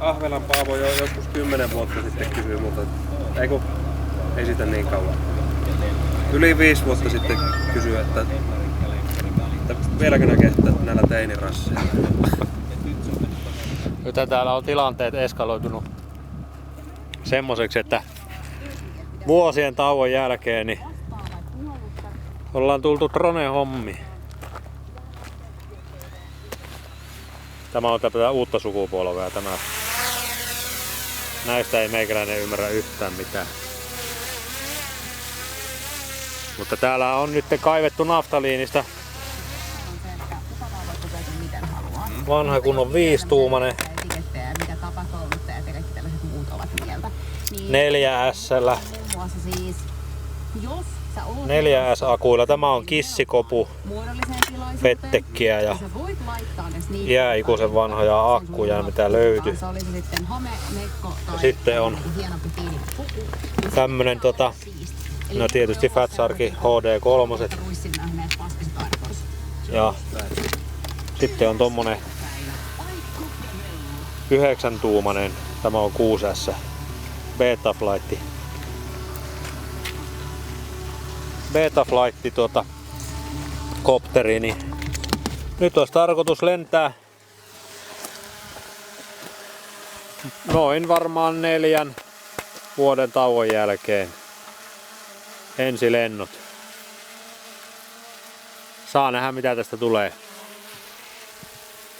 Ahvelan Paavo jo joskus 10 vuotta sitten kysyi multa, ei sitä niin kauan. Yli 5 vuotta sitten kysyi, että vieläkö näkee näillä teinirasseilla. Nyt täällä on tilanteet eskaloitunut semmoiseksi, että vuosien tauon jälkeen niin ollaan tultu drone-hommiin. Tämä on tätä uutta sukupolvea. Näistä ei meikäläinen ymmärrä yhtään mitään. Mutta täällä on nyt kaivettu naftaliinista vanha kunnon 5-tuumainen 4S-llä 4S-akuilla. Tämä on kissikopu, fettekkiä ja iäikuisen vanhoja akkuja, mitä löytyy. Ja sitten on tämmönen no tietysti Fatsarki HD3. Ja sitten on tommonen 9-tuumainen, tämä on 6S Betaflight. Betaflight kopteri, niin nyt olisi tarkoitus lentää noin varmaan 4 vuoden tauon jälkeen ensilennot. Saa nähdä mitä tästä tulee.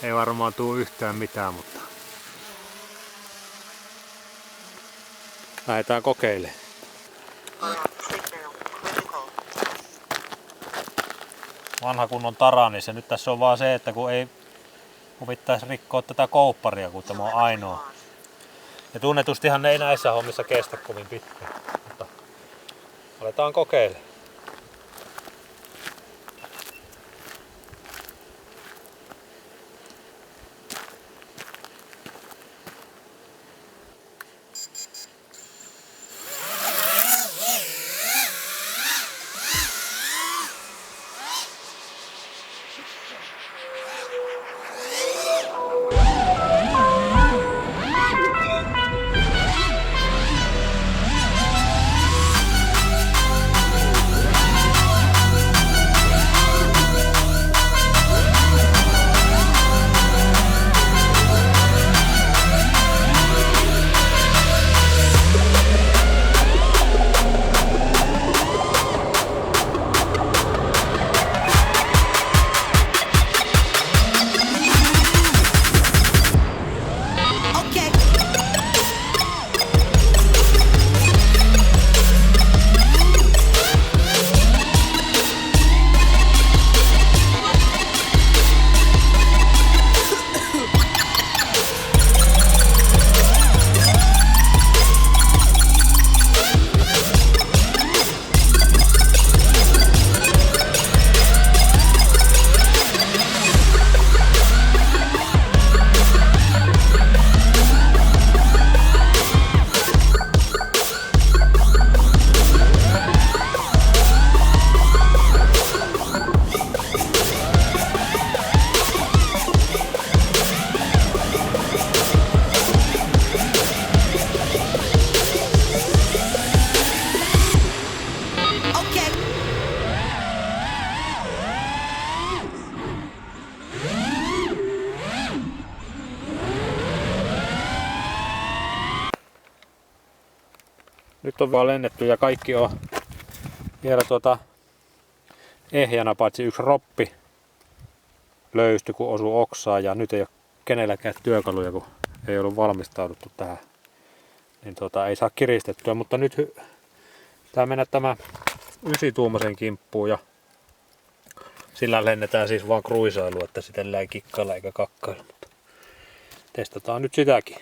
Ei varmaan tule yhtään mitään, mutta lähdetään kokeilemaan. Vanha kunnon Taranis, ja nyt tässä on vaan se, että kun ei huvittaisi rikkoa tätä koupparia, kun tämä on ainoa. Ja tunnetustihan ne ei näissä hommissa kestä kovin pitkään, mutta aletaan kokeilemaan. Nyt on vaan lennetty ja kaikki on vielä ehjänä, paitsi yksi roppi löysty kun osui oksaan, ja nyt ei ole kenelläkään työkaluja, kun ei ollut valmistauduttu tähän. Niin ei saa kiristettyä, mutta nyt pitää mennä tämä 9-tuumaisen kimppuun ja sillä lennetään siis vaan kruisailu, että sitä ei kikkailla eikä kakkailla, mutta testataan nyt sitäkin.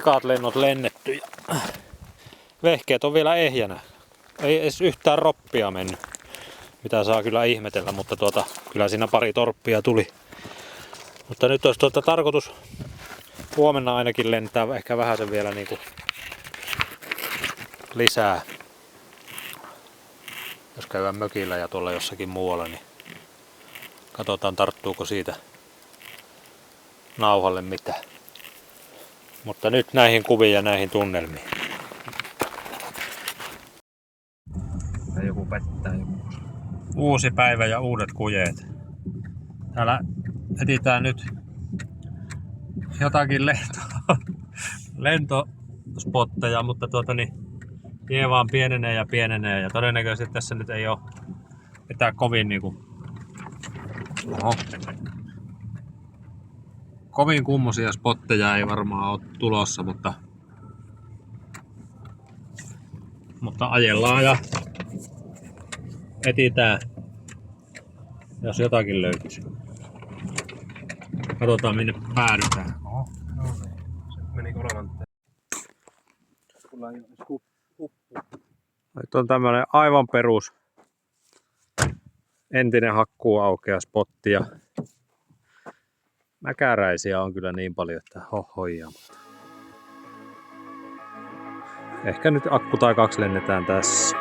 ekat lennot lennetty ja vehkeet on vielä ehjänä. Ei edes yhtään roppia mennyt, mitä saa kyllä ihmetellä, mutta kyllä siinä pari torppia tuli. Mutta nyt olisi tarkoitus huomenna ainakin lentää ehkä vähän sen vielä niinku lisää. Jos käydään mökillä ja tuolla jossakin muualla, niin katsotaan tarttuuko siitä nauhalle mitä. Mutta nyt näihin kuviin ja näihin tunnelmiin. Ja joku pettää joku. Uusi päivä ja uudet kujeet. Täällä etsitään nyt jotakin lentospotteja, mutta tie vaan pienenee ja todennäköisesti tässä nyt ei ole mitään kovin kovin kummosia spotteja ei varmaan ole tulossa, mutta ajellaan ja etsitään, jos jotakin löytyisi. Katsotaan minne päädytään. Se meni kolmanteen. Nyt on tämmönen aivan perus entinen hakkuuaukea spotti ja mäkäräisiä on kyllä niin paljon, että hohoja. Ehkä nyt akku tai 2 lennetään tässä.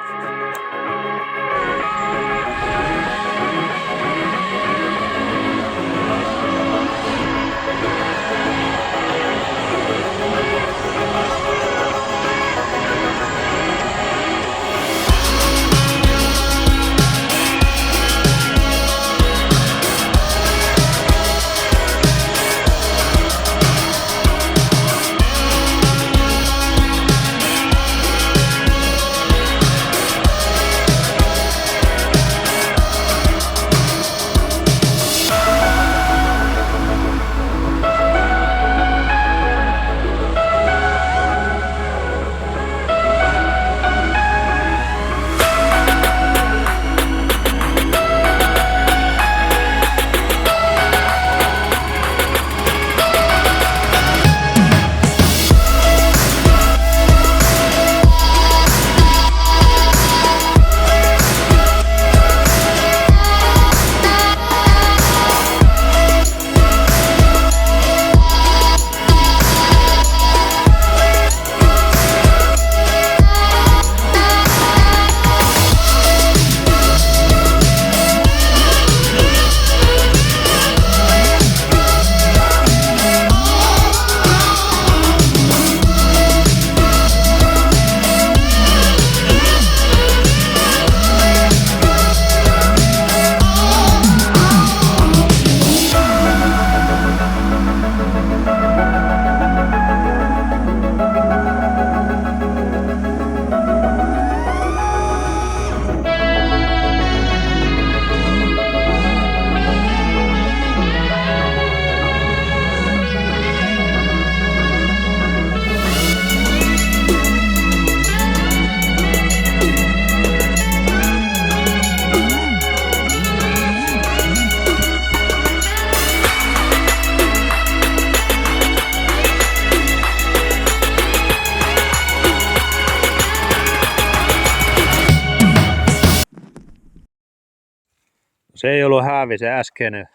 Se ei ollut häävi se äskeinen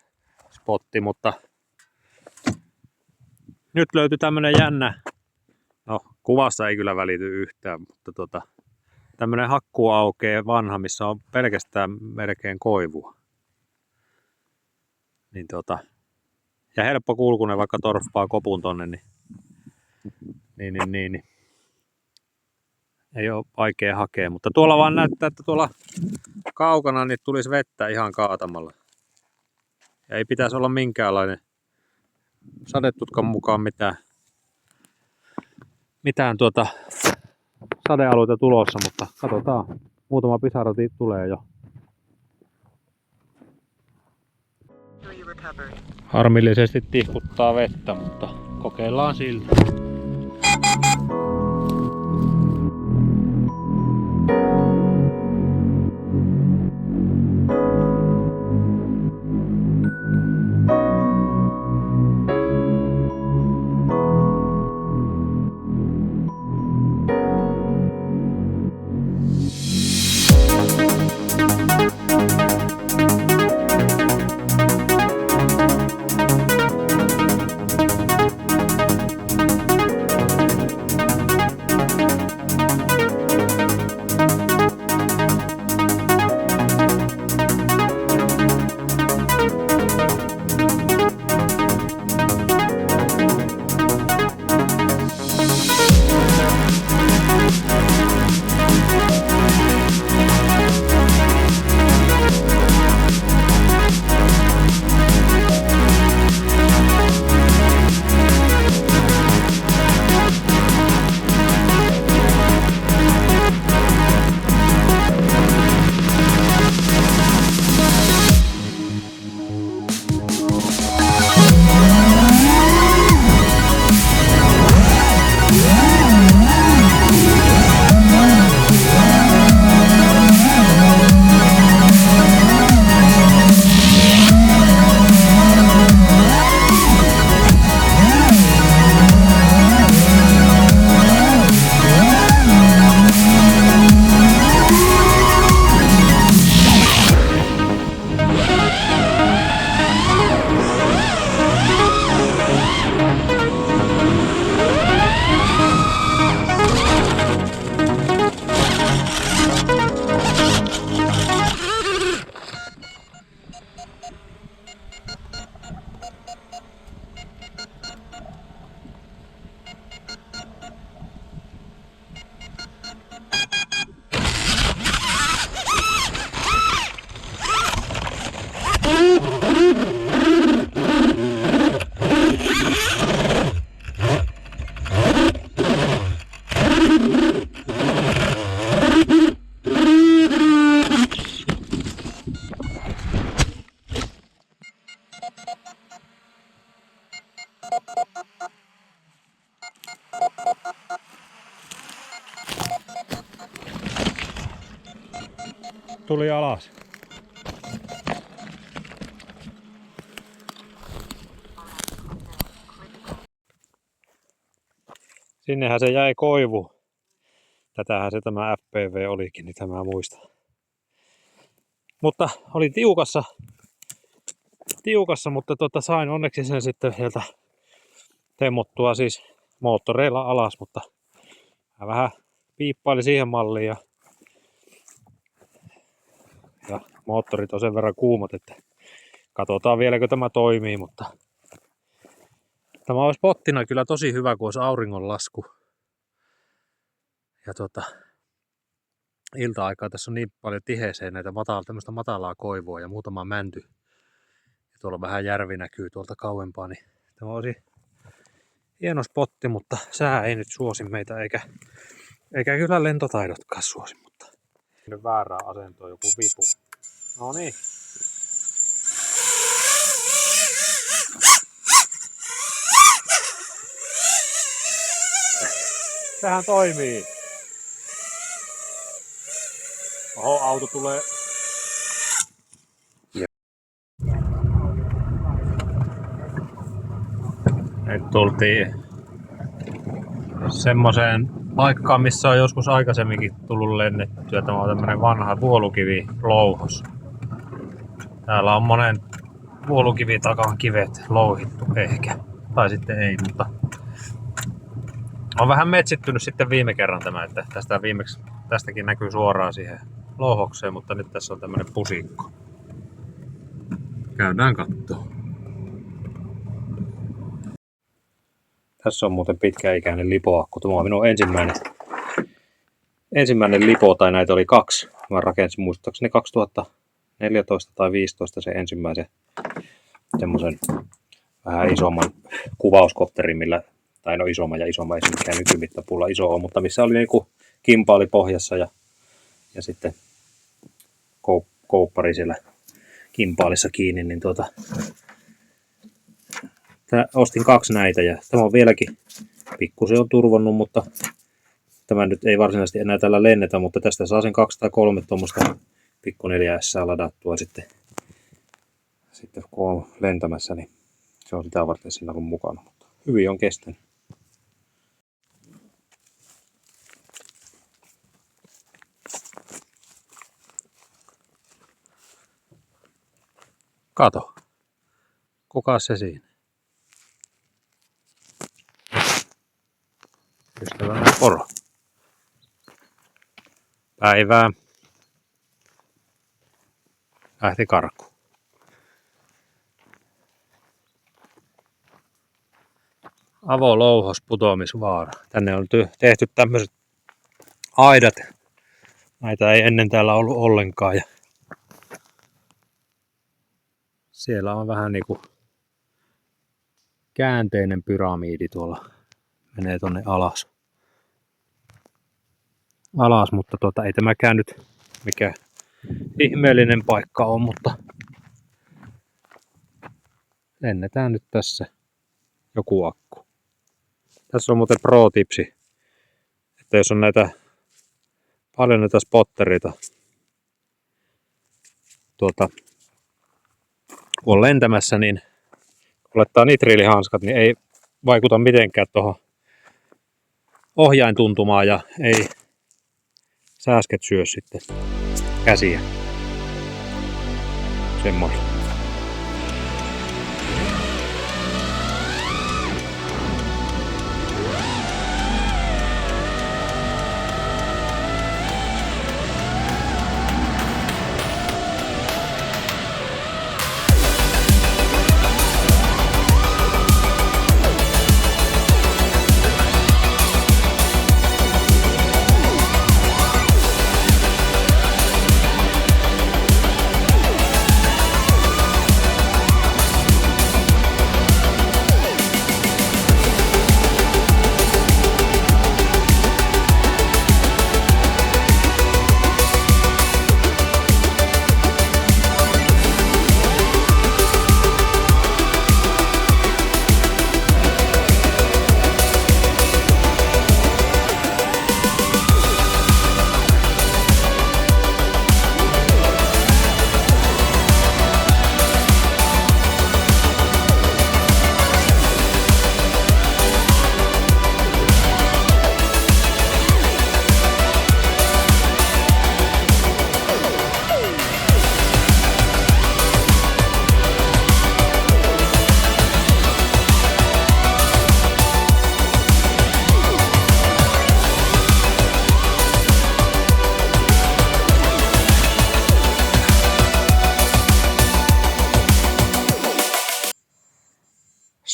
spotti, mutta nyt löytyi tämmönen jännä, no kuvassa ei kyllä välity yhtään, mutta tämmönen hakkuuaukea vanha, missä on pelkästään melkein koivua. Niin ja helppo kulkunen, vaikka torffaa kopun tonne, niin ei ole vaikea hakea, mutta tuolla vaan näyttää, että tuolla kaukana niin tulisi vettä ihan kaatamalla. Ja ei pitäisi olla minkäänlainen sadetutkan mukaan mitään sadealueita tulossa, mutta katsotaan. Muutama pisarati tulee jo. Harmillisesti tihkuttaa vettä, mutta kokeillaan silti. tuli alas. Sinnehän se jäi koivu. Tätähän se tämä FPV olikin, niin tämä muista. Mutta oli tiukassa, mutta sain onneksi sen sitten sieltä temmottua siis moottoreilla alas, mutta vähän piippaili siihen malliin ja moottorit on sen verran kuumat, että katsotaan vieläkö tämä toimii, mutta tämä olisi pottina kyllä tosi hyvä, kun olisi auringonlasku. Ja ilta-aikaa tässä on niin paljon tiheeseen näitä tämmöistä matalaa koivua ja muutama mänty. Ja tuolla vähän järvi näkyy tuolta kauempaa, niin tämä olisi hieno spotti, mutta sää ei nyt suosi meitä eikä kyllä lentotaidotkaan suosi, mutta nyt väärää asentoa joku vipu. No niin. Sehän toimii. Oho, auto tulee. Nyt tultiin semmoiseen paikkaan, missä on joskus aikaisemminkin tullut lennettyä. Tämä on tämmönen vanha vuolukivilouhos. Täällä on monen vuolukivitakan kivet louhittu ehkä. Tai sitten ei, mutta on vähän metsittynyt sitten viime kerran tämä, että tästäkin näkyy suoraan siihen louhokseen, mutta nyt tässä on tämmönen pusikko. Käydään kattoo. Tässä on muuten pitkäikäinen lipoakku. Tämä on minun ensimmäinen lipo, tai näitä oli 2. Mä rakensin muistaakseni 2014 tai 2015 se ensimmäisen semmoisen vähän isomman kuvauskopterin, tai no isomman, ei se mikään nykymittapuulla iso on, mutta missä oli niinku kimpaali pohjassa ja sitten kouppari siellä kimpaalissa kiinni, niin ostin 2 näitä ja tämä on vieläkin pikkusen on turvonnut, mutta tämä nyt ei varsinaisesti enää tällä lennetä, mutta tästä saa sen 2 tai 3 tuommoista pikku 4S ladattua sitten kun on lentämässä, niin se on sitä varten siinä ollut mukana, mutta hyvin on kestänyt. Kato, kuka se siinä? Ystävällinen poro. Päivää. Lähti karkuun. Avolouhos, putoamisvaara. Tänne on tehty tämmöiset aidat. Näitä ei ennen täällä ollut ollenkaan. Ja siellä on vähän niinku käänteinen pyramiidi tuolla. Menee tonne alas, mutta ei tämäkään nyt mikä ihmeellinen paikka on, mutta lennetään nyt tässä joku akku. Tässä on muuten pro-tipsi, että jos on paljon näitä spottereita kun on lentämässä, niin kun laittaa nitriilihanskat, niin ei vaikuta mitenkään tuohon ohjaintuntumaan ja ei sääsket syö sitten käsiä. Semmoinen.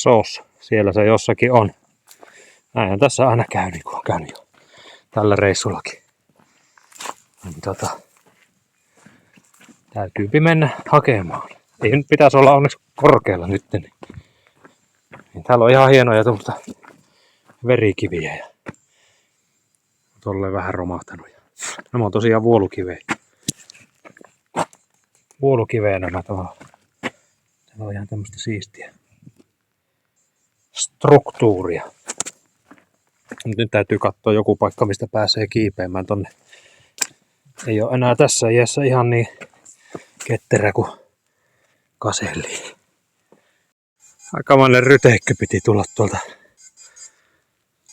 sos. Siellä se jossakin on. Näinhän tässä aina käy, niin kuin on käynyt jo tällä reissullakin. Niin täytyypi mennä hakemaan. Ei nyt pitäisi olla onneksi korkealla nyt. Niin täällä on ihan hienoja tuommoista verikiviä. Ja tolleen vähän romahtanut. Nämä on tosiaan vuolukiveä. Vuolukiveä nämä tuolla. Täällä on ihan tämmöistä siistiä struktuuria. Nyt täytyy katsoa joku paikka, mistä pääsee kiipeämään tonne. Ei ole enää tässä iässä ihan niin ketterä kuin kaselli. Aikamoinen ryteikkö piti tulla tuolta.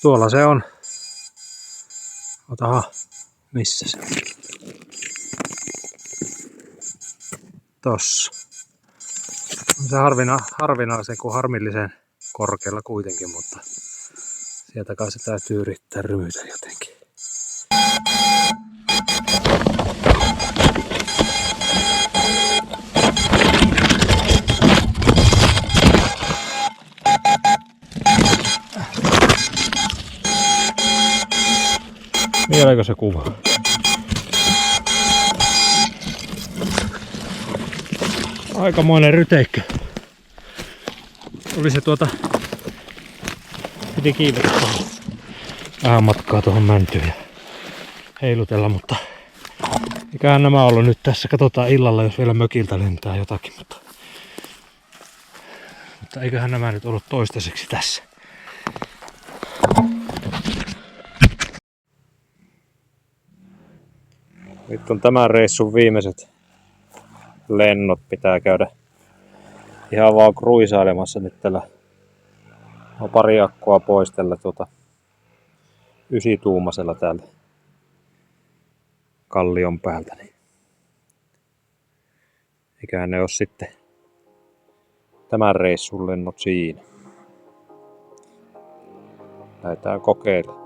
Tuolla se on. Otahan, missä se on? Tossa. On se harvinaisen kuin harmillisen korkealla kuitenkin, mutta sieltä kai se täytyy yrittää rymytä jotenkin. Vieläkö se kuva? Aikamoinen ryteikkö. Oli se piti kiivetä vähän matkaa tuohon mäntyyn ja heilutella, mutta eiköhän nämä ollut nyt tässä. Katsotaan illalla, jos vielä mökiltä lentää jotakin, mutta eiköhän nämä nyt ollut toistaiseksi tässä. Nyt on tämän reissun viimeiset lennot. Pitää käydä ihan vaan kruisailemassa nyt tällä. On pari akkua pois tällä 9-tuumaisella täältä kallion päältä. Niin. Eiköhän ne ole sitten tämän reissun lennot siinä. Lähdetään kokeilemaan.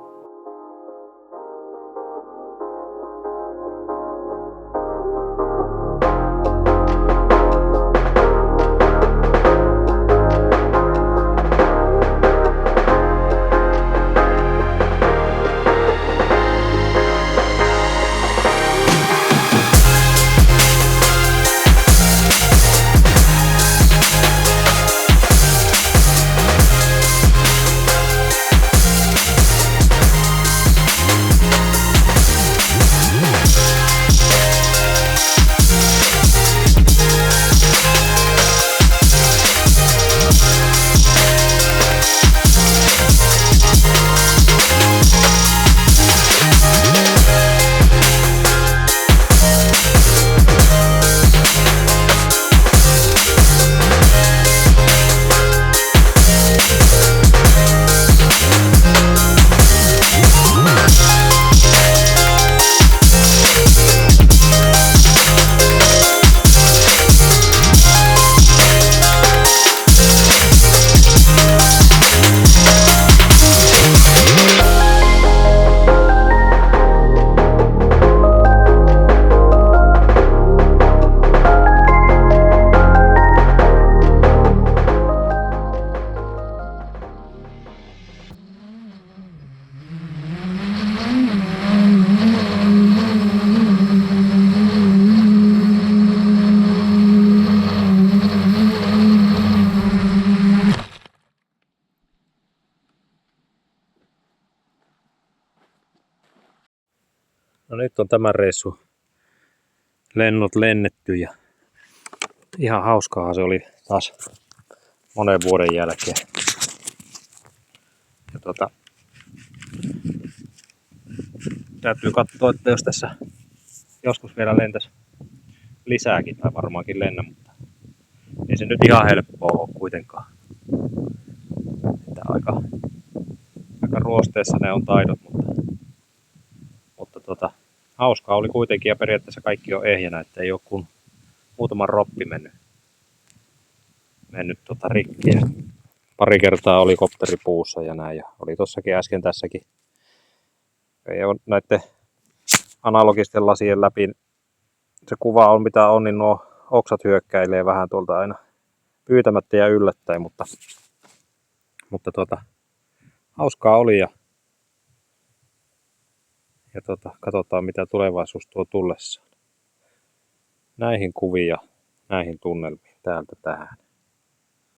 No nyt on tämän reissu lennot lennetty ja ihan hauskaa se oli taas monen vuoden jälkeen. Ja täytyy katsoa, että jos tässä joskus vielä lentäisi lisääkin, tai varmaankin lennä, mutta ei se nyt ihan helppoa ole kuitenkaan. Että aika ruosteessa ne on taidot, mutta hauskaa oli kuitenkin ja periaatteessa kaikki on ehjänä, että ei ole kuin muutama roppi mennyt rikki. Ja pari kertaa oli kopteri puussa ja näin, ja oli tossakin äsken tässäkin. Ei ole näiden analogisten lasien läpi. Se kuva on mitä on, niin nuo oksat hyökkäilee vähän tuolta aina pyytämättä ja yllättäen, mutta Mutta hauskaa oli ja katsotaan mitä tulevaisuus tuo tullessaan. Näihin kuviin ja näihin tunnelmiin täältä tähän.